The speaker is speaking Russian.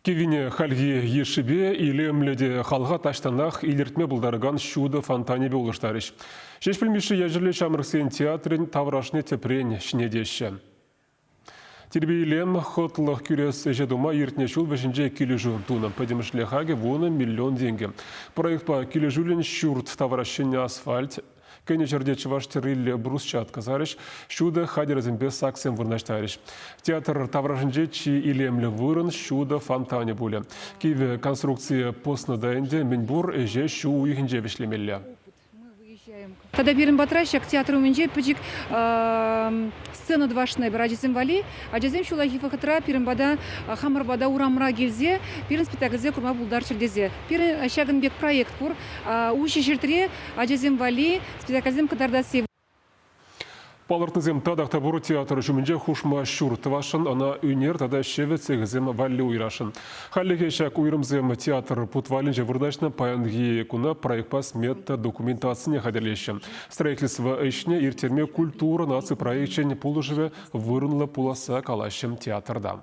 Кевине хальги ешибе или мледе халга таштанах илертме булдарган шуды фонтане болыштарыш. Шеш білмеші ежірлі шамырсен театрын таврашне тепрен шнедеші. Тербейлем хотлых күрес жедума ертне шул вешінже килежу туным падемішлі хаге вуны миллион деньги. Проект по килежулен шурт таврашыне асфальт Кене жерде чываштырылы брусчатка зарыш, шуда хадеразымбе саксем вырнаштарыш. Театр тавражынже чи илемлі вырын шуда фонтане буле. Киве конструкция постна дайынде минбур эже шу уйхынже вешлемелі. Когда берем батращик, театр уменьшает пучик сцену двашной бражисем вали, а джазем шулахи фахатра пирем бада хамар бада урамра гильзе, пирем спектакльзе курма булдарчик дезе. Пирем шаган бек проект пур, уши шертре, а джазем вали спектакльзем кадардаси. Палыртызем тадақта бұры театр жүмінже хушма шур твашын, ана үнер тада шевецегізем валли уйрашын. Халлеге шак уйрымзем театр путвалинже вырдашны паянги куна проектпас метта документацияне хадерлеші. Строительство эшне иртерме культура наци проектчен пулышыве вырынлы пуласа калашым театрда.